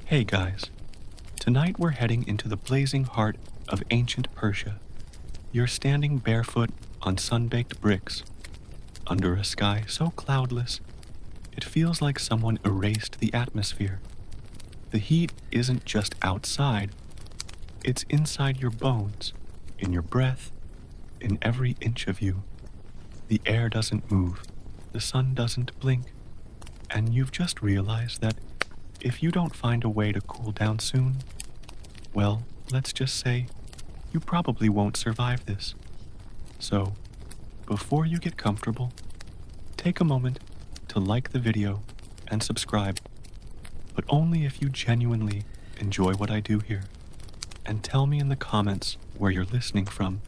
Hey guys, tonight we're heading into the blazing heart of ancient Persia. You're standing barefoot on sun-baked bricks, under a sky so cloudless, it feels like someone erased the atmosphere. The heat isn't just outside, it's inside your bones, in your breath, in every inch of you. The air doesn't move, the sun doesn't blink, and you've just realized that if you don't find a way to cool down soon, well, let's just say you probably won't survive this. So, before you get comfortable, take a moment to like the video and subscribe, but only if you genuinely enjoy what I do here. And tell me in the comments where you're listening from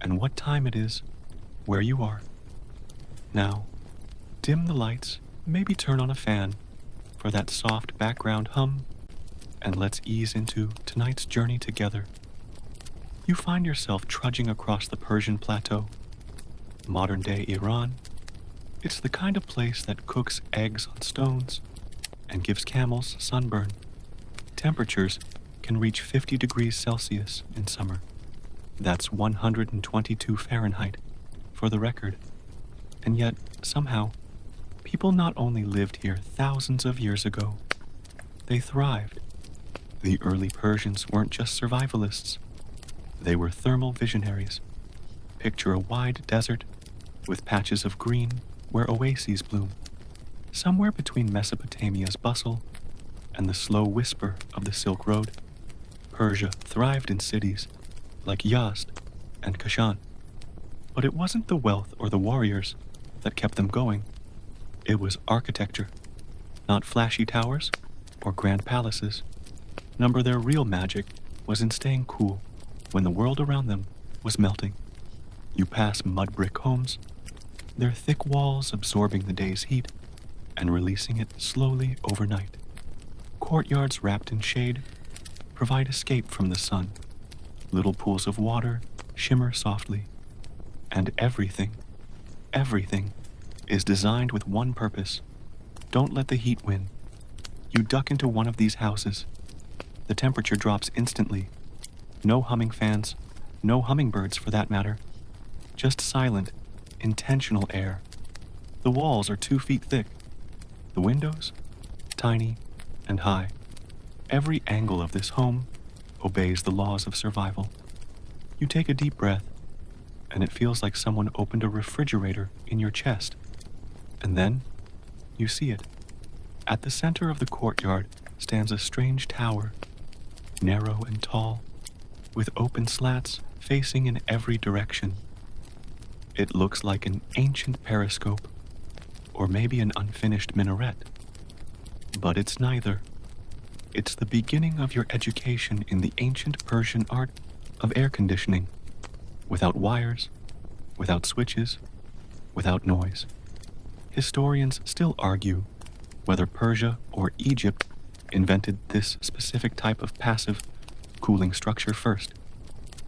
and what time it is where you are. Now, dim the lights, maybe turn on a fan for that soft background hum, and let's ease into tonight's journey together. You find yourself trudging across the Persian plateau, modern-day Iran. It's the kind of place that cooks eggs on stones and gives camels sunburn. Temperatures can reach 50 degrees Celsius in summer. That's 122 Fahrenheit, for the record. And yet, somehow, people not only lived here thousands of years ago, they thrived. The early Persians weren't just survivalists. They were thermal visionaries. Picture a wide desert with patches of green where oases bloom. Somewhere between Mesopotamia's bustle and the slow whisper of the Silk Road, Persia thrived in cities like Yazd and Kashan. But it wasn't the wealth or the warriors that kept them going. It was architecture, not flashy towers or grand palaces. Their real magic was in staying cool when the world around them was melting. You pass mud brick homes, their thick walls absorbing the day's heat and releasing it slowly overnight. Courtyards wrapped in shade provide escape from the sun. Little pools of water shimmer softly. And everything is designed with one purpose. Don't let the heat win. You duck into one of these houses. The temperature drops instantly. No humming fans, no hummingbirds for that matter. Just silent, intentional air. The walls are 2 feet thick. The windows, tiny and high. Every angle of this home obeys the laws of survival. You take a deep breath, and it feels like someone opened a refrigerator in your chest. And then, you see it. At the center of the courtyard stands a strange tower, narrow and tall, with open slats facing in every direction. It looks like an ancient periscope, or maybe an unfinished minaret. But it's neither. It's the beginning of your education in the ancient Persian art of air conditioning, without wires, without switches, without noise. Historians still argue whether Persia or Egypt invented this specific type of passive cooling structure first.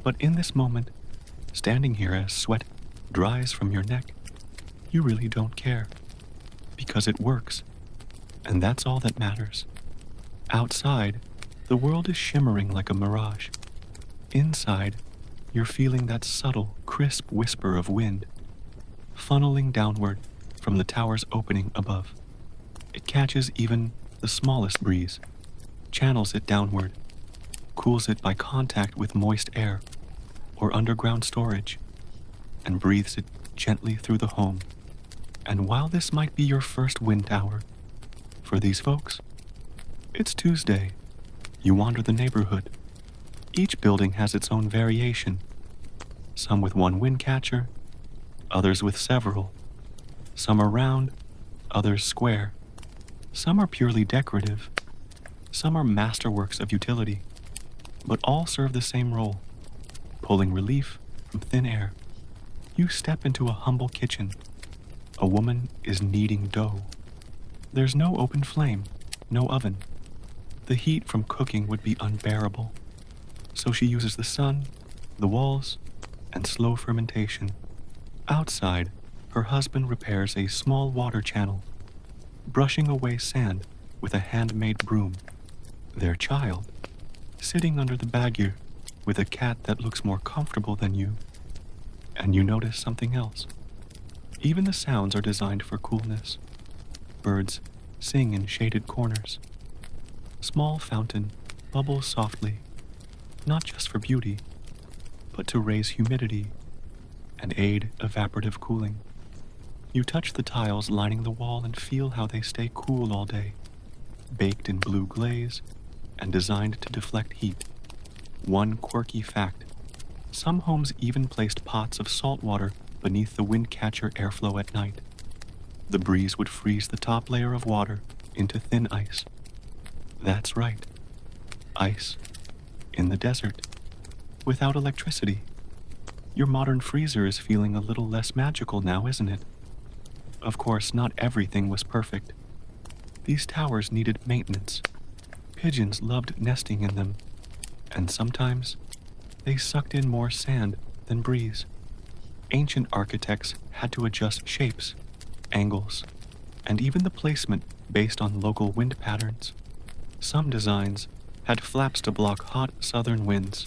But in this moment, standing here as sweat dries from your neck, you really don't care, because it works, and that's all that matters. Outside, the world is shimmering like a mirage. Inside, you're feeling that subtle, crisp whisper of wind, funneling downward from the tower's opening above. It catches even the smallest breeze, channels it downward, cools it by contact with moist air or underground storage, and breathes it gently through the home. And while this might be your first wind tower, for these folks, it's Tuesday. You wander the neighborhood. Each building has its own variation, some with one wind catcher, others with several. Some are round, others square. Some are purely decorative. Some are masterworks of utility, but all serve the same role, pulling relief from thin air. You step into a humble kitchen. A woman is kneading dough. There's no open flame, no oven. The heat from cooking would be unbearable, so she uses the sun, the walls, and slow fermentation. Outside, her husband repairs a small water channel, brushing away sand with a handmade broom. their child, sitting under the baggio with a cat that looks more comfortable than you. And you notice something else. Even the sounds are designed for coolness. Birds sing in shaded corners. Small fountain bubbles softly, not just for beauty, but to raise humidity and aid evaporative cooling. You touch the tiles lining the wall and feel how they stay cool all day, baked in blue glaze and designed to deflect heat. One quirky fact: some homes even placed pots of salt water beneath the wind catcher airflow at night. The breeze would freeze the top layer of water into thin ice. That's right, ice in the desert, without electricity. Your modern freezer is feeling a little less magical now, isn't it? Of course, not everything was perfect. These towers needed maintenance. Pigeons loved nesting in them, and sometimes they sucked in more sand than breeze. Ancient architects had to adjust shapes, angles, and even the placement based on local wind patterns. Some designs had flaps to block hot southern winds.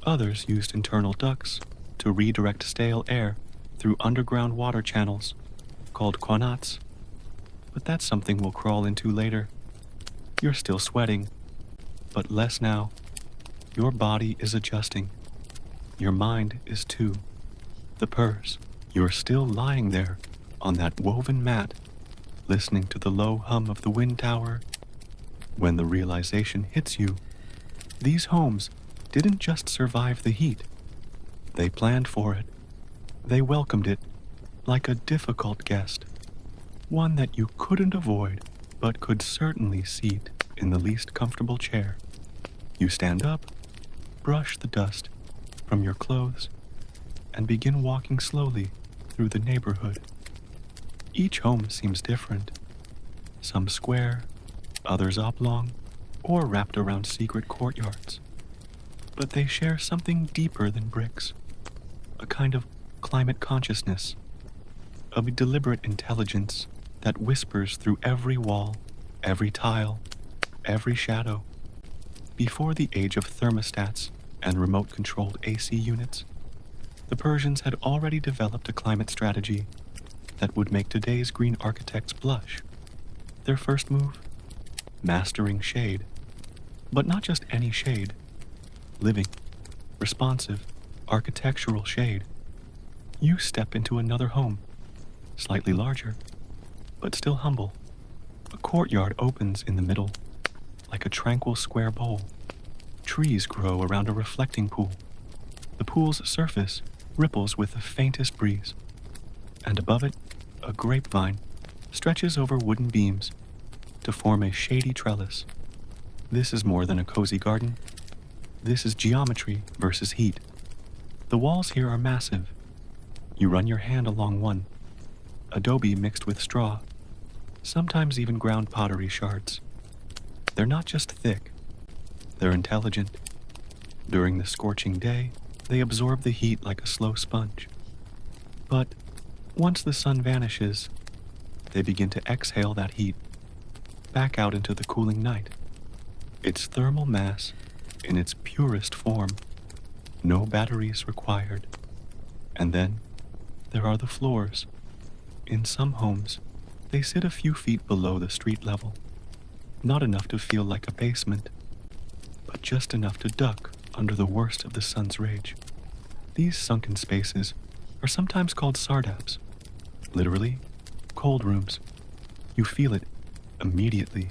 Others used internal ducts to redirect stale air through underground water channels called qanats. But that's something we'll crawl into later. You're still sweating, but less now. Your body is adjusting. Your mind is too. The purrs. You're still lying there on that woven mat, listening to the low hum of the wind tower, when the realization hits you. These homes didn't just survive the heat. They planned for it. They welcomed it like a difficult guest, one that you couldn't avoid but could certainly seat in the least comfortable chair. You stand up, brush the dust from your clothes, and begin walking slowly through the neighborhood. Each home seems different, some square, others oblong, or wrapped around secret courtyards. But they share something deeper than bricks, a kind of climate consciousness, of a deliberate intelligence that whispers through every wall, every tile, every shadow. Before the age of thermostats and remote-controlled AC units, the Persians had already developed a climate strategy that would make today's green architects blush. Their first move? Mastering shade. But not just any shade. Living, responsive, architectural shade. You step into another home, slightly larger, but still humble. A courtyard opens in the middle, like a tranquil square bowl. Trees grow around a reflecting pool. The pool's surface ripples with the faintest breeze, and above it, a grapevine stretches over wooden beams to form a shady trellis. This is more than a cozy garden. This is geometry versus heat. The walls here are massive. You run your hand along one, adobe mixed with straw, sometimes even ground pottery shards. They're not just thick, they're intelligent. During the scorching day, they absorb the heat like a slow sponge. But once the sun vanishes, they begin to exhale that heat back out into the cooling night. It's thermal mass in its purest form, no batteries required. And then there are the floors. In some homes, they sit a few feet below the street level, not enough to feel like a basement, but just enough to duck under the worst of the sun's rage. These sunken spaces are sometimes called sardabs, literally, cold rooms. You feel it immediately.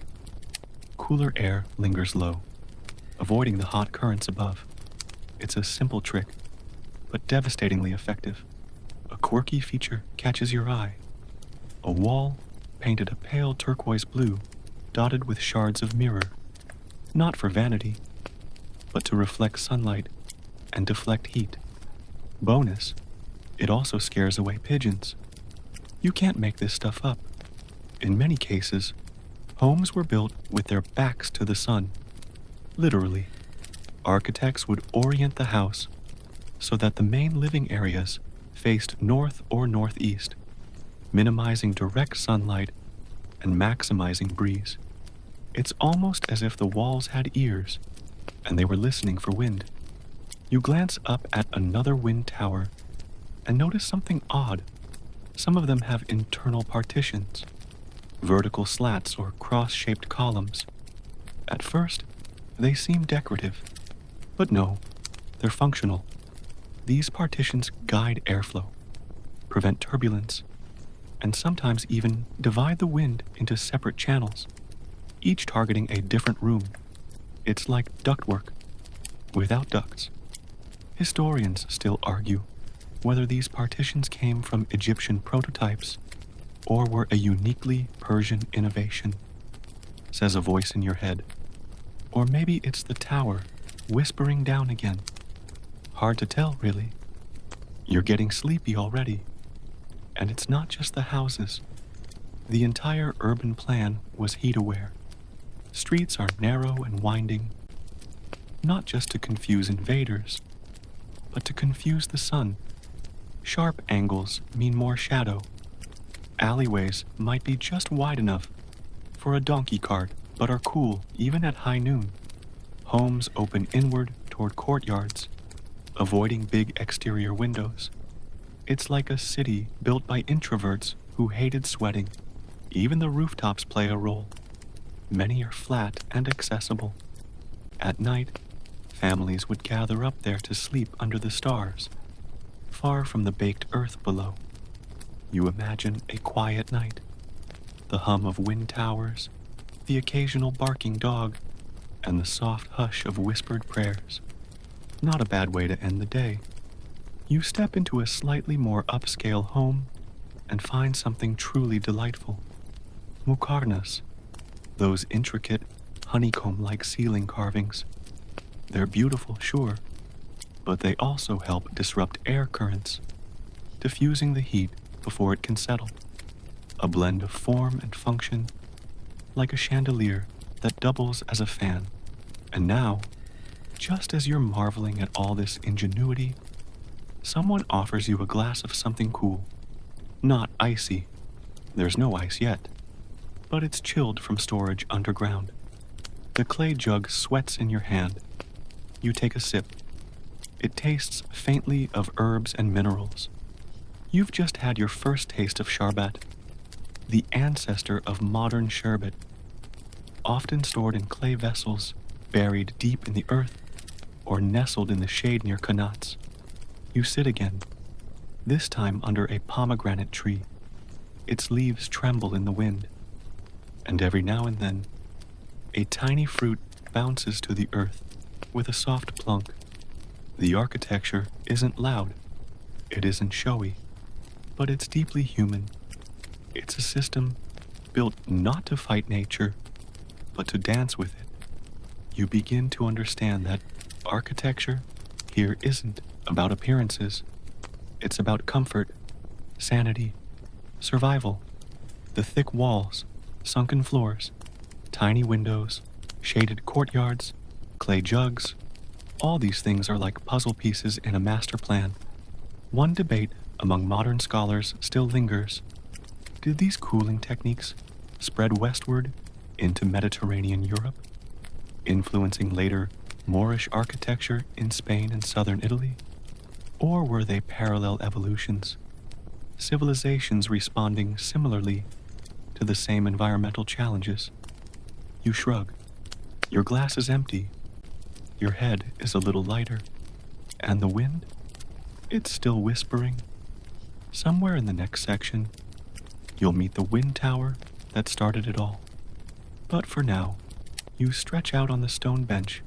Cooler air lingers low, avoiding the hot currents above. It's a simple trick, but devastatingly effective. A quirky feature catches your eye. A wall painted a pale turquoise blue, dotted with shards of mirror, not for vanity, but to reflect sunlight and deflect heat. Bonus, it also scares away pigeons. You can't make this stuff up. In many cases, homes were built with their backs to the sun. Literally, architects would orient the house so that the main living areas faced north or northeast, minimizing direct sunlight and maximizing breeze. It's almost as if the walls had ears, and they were listening for wind. You glance up at another wind tower and notice something odd. Some of them have internal partitions, vertical slats or cross-shaped columns. At first, they seem decorative, but no, they're functional. These partitions guide airflow, prevent turbulence, and sometimes even divide the wind into separate channels, each targeting a different room. It's like ductwork, without ducts. Historians still argue whether these partitions came from Egyptian prototypes or were a uniquely Persian innovation, says a voice in your head. Or maybe it's the tower whispering down again. Hard to tell, really. You're getting sleepy already. And it's not just the houses. The entire urban plan was heat-aware. Streets are narrow and winding, not just to confuse invaders, but to confuse the sun. Sharp angles mean more shadow. Alleyways might be just wide enough for a donkey cart, but are cool even at high noon. Homes open inward toward courtyards, avoiding big exterior windows. It's like a city built by introverts who hated sweating. Even the rooftops play a role. Many are flat and accessible. At night, families would gather up there to sleep under the stars, far from the baked earth below. You imagine a quiet night, the hum of wind towers, the occasional barking dog, and the soft hush of whispered prayers. Not a bad way to end the day. You step into a slightly more upscale home and find something truly delightful. Muqarnas, those intricate, honeycomb-like ceiling carvings. They're beautiful, sure, but they also help disrupt air currents, diffusing the heat before it can settle. A blend of form and function, like a chandelier that doubles as a fan. And now, just as you're marveling at all this ingenuity, someone offers you a glass of something cool. Not icy. There's no ice yet, but it's chilled from storage underground. The clay jug sweats in your hand. You take a sip. It tastes faintly of herbs and minerals. You've just had your first taste of sharbat, the ancestor of modern sherbet, often stored in clay vessels, buried deep in the earth, or nestled in the shade near qanats. You sit again, this time under a pomegranate tree. Its leaves tremble in the wind, and every now and then, a tiny fruit bounces to the earth with a soft plunk. The architecture isn't loud, it isn't showy, but it's deeply human. It's a system built not to fight nature, but to dance with it. You begin to understand that architecture here isn't about appearances. It's about comfort, sanity, survival. The thick walls, sunken floors, tiny windows, shaded courtyards, clay jugs, all these things are like puzzle pieces in a master plan. One debate among modern scholars still lingers. Did these cooling techniques spread westward into Mediterranean Europe, influencing later Moorish architecture in Spain and southern Italy? Or were they parallel evolutions, civilizations responding similarly to the same environmental challenges? You shrug. Your glass is empty. Your head is a little lighter. And the wind? It's still whispering. Somewhere in the next section, you'll meet the wind tower that started it all. But for now, you stretch out on the stone bench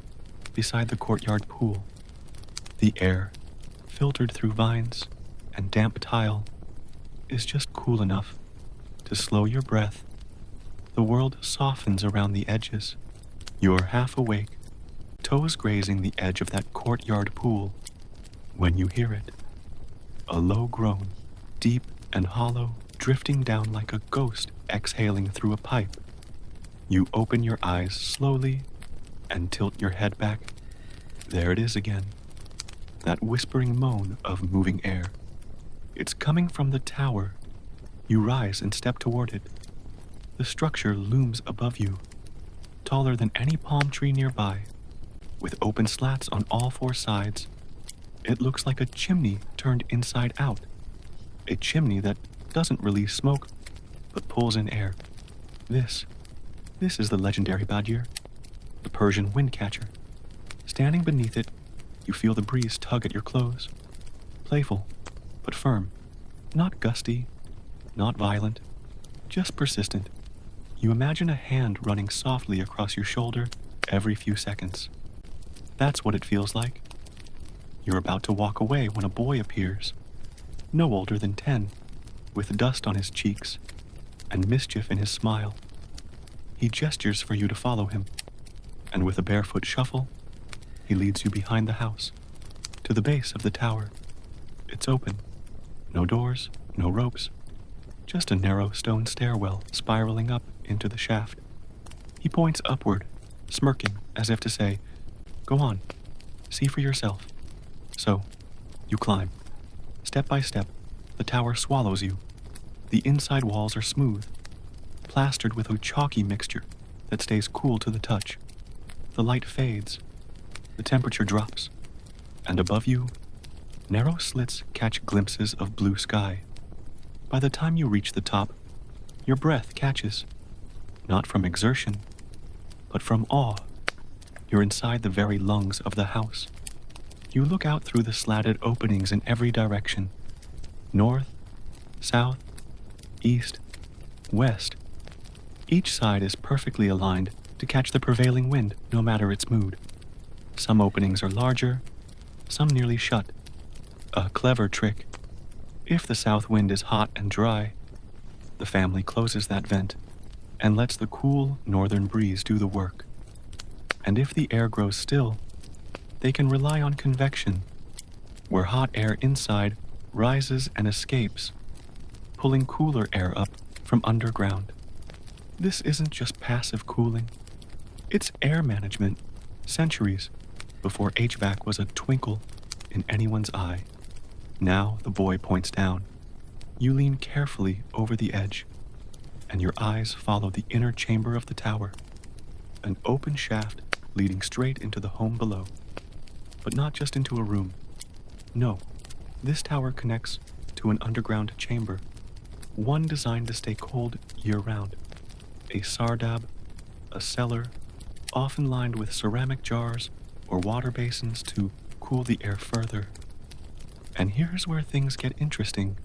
beside the courtyard pool. The air, filtered through vines and damp tile, is just cool enough to slow your breath. The world softens around the edges. You're half awake, toes grazing the edge of that courtyard pool, when you hear it. A low groan, deep and hollow, drifting down like a ghost exhaling through a pipe. You open your eyes slowly and tilt your head back. There it is again, that whispering moan of moving air. It's coming from the tower. You rise and step toward it. The structure looms above you, taller than any palm tree nearby, with open slats on all four sides. It looks like a chimney turned inside out. A chimney that doesn't release smoke, but pulls in air. This is the legendary Badir, the Persian wind catcher. Standing beneath it, you feel the breeze tug at your clothes. Playful, but firm. Not gusty, not violent, just persistent. You imagine a hand running softly across your shoulder every few seconds. That's what it feels like. You're about to walk away when a boy appears, no older than 10, with dust on his cheeks and mischief in his smile. He gestures for you to follow him, and with a barefoot shuffle, he leads you behind the house, to the base of the tower. It's open. No doors, no ropes, just a narrow stone stairwell spiraling up into the shaft. He points upward, smirking as if to say, "Go on, see for yourself." So, you climb. Step by step, the tower swallows you. The inside walls are smooth, plastered with a chalky mixture that stays cool to the touch. The light fades, the temperature drops, and above you, narrow slits catch glimpses of blue sky. By the time you reach the top, your breath catches, not from exertion, but from awe. You're inside the very lungs of the house. You look out through the slatted openings in every direction. North, south, east, west. Each side is perfectly aligned to catch the prevailing wind, no matter its mood. Some openings are larger, some nearly shut. A clever trick. If the south wind is hot and dry, the family closes that vent and lets the cool northern breeze do the work. And if the air grows still, they can rely on convection, where hot air inside rises and escapes, pulling cooler air up from underground. This isn't just passive cooling. It's air management, centuries before HVAC was a twinkle in anyone's eye. Now the boy points down. You lean carefully over the edge, and your eyes follow the inner chamber of the tower, an open shaft leading straight into the home below. But not just into a room. No, this tower connects to an underground chamber, one designed to stay cold year-round. A sardab, a cellar, often lined with ceramic jars or water basins to cool the air further. And here's where things get interesting.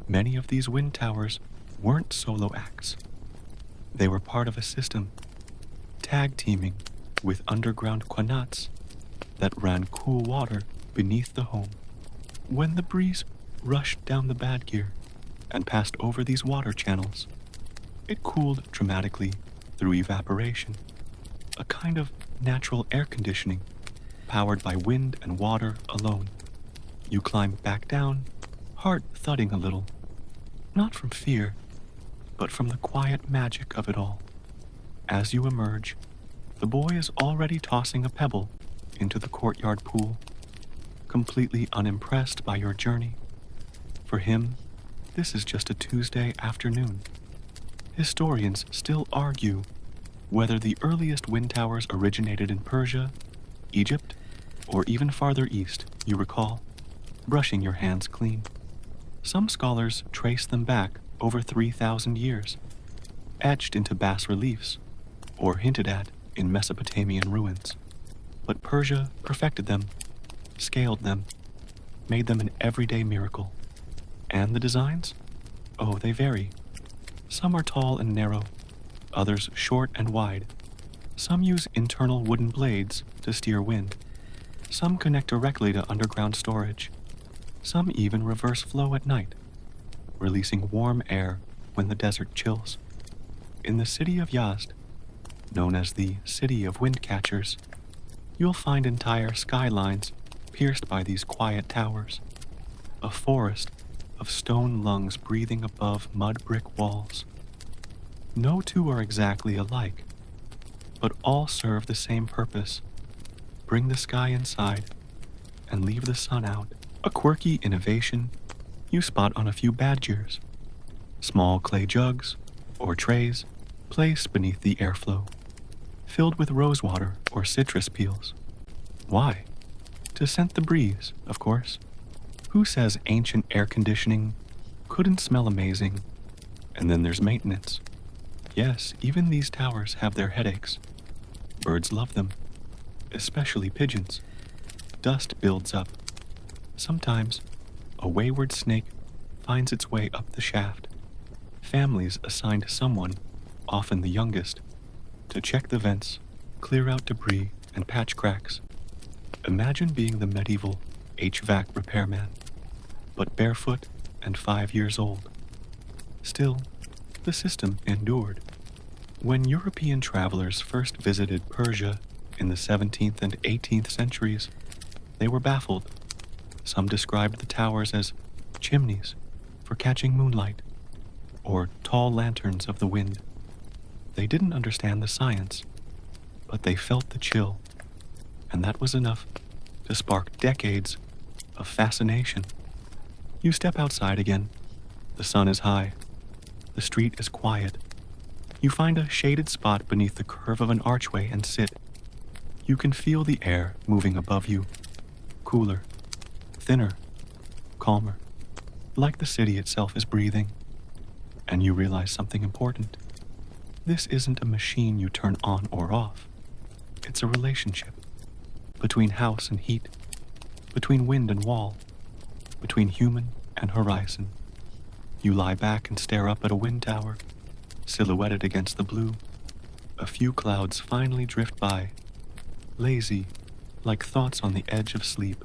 Many of these wind towers weren't solo acts. They were part of a system, tag teaming with underground qanats that ran cool water beneath the home. When the breeze rushed down the Badgir and passed over these water channels, it cooled dramatically through evaporation, a kind of natural air conditioning powered by wind and water alone. You climb back down, heart thudding a little, not from fear, but from the quiet magic of it all. As you emerge, the boy is already tossing a pebble into the courtyard pool, completely unimpressed by your journey. For him, this is just a Tuesday afternoon. Historians still argue whether the earliest wind towers originated in Persia, Egypt, or even farther east, you recall, brushing your hands clean. Some scholars trace them back over 3,000 years, etched into bas-reliefs, or hinted at in Mesopotamian ruins. But Persia perfected them, scaled them, made them an everyday miracle. And the designs? Oh, they vary. Some are tall and narrow, others short and wide. Some use internal wooden blades to steer wind. Some connect directly to underground storage. Some even reverse flow at night, releasing warm air when the desert chills. In the city of Yazd, known as the City of Wind Catchers, you'll find entire skylines pierced by these quiet towers, a forest of stone lungs breathing above mud brick walls. No two are exactly alike, but all serve the same purpose: bring the sky inside and leave the sun out. A quirky innovation you spot on a few badgers, small clay jugs or trays placed beneath the airflow. filled with rosewater or citrus peels. Why? To scent the breeze, of course. Who says ancient air conditioning couldn't smell amazing? And then there's maintenance. Yes, even these towers have their headaches. Birds love them, especially pigeons. Dust builds up. Sometimes, a wayward snake finds its way up the shaft. Families assigned someone, often the youngest, to check the vents, clear out debris, and patch cracks. Imagine being the medieval HVAC repairman, but barefoot and 5 years old. Still, the system endured. When European travelers first visited Persia in the 17th and 18th centuries, they were baffled. Some described the towers as chimneys for catching moonlight, or tall lanterns of the wind. They didn't understand the science, but they felt the chill, and that was enough to spark decades of fascination. You step outside again. The sun is high. The street is quiet. You find a shaded spot beneath the curve of an archway and sit. You can feel the air moving above you, cooler, thinner, calmer, like the city itself is breathing. And you realize something important. This isn't a machine you turn on or off. It's a relationship between house and heat, between wind and wall, between human and horizon. You lie back and stare up at a wind tower, silhouetted against the blue. A few clouds finally drift by, lazy, like thoughts on the edge of sleep.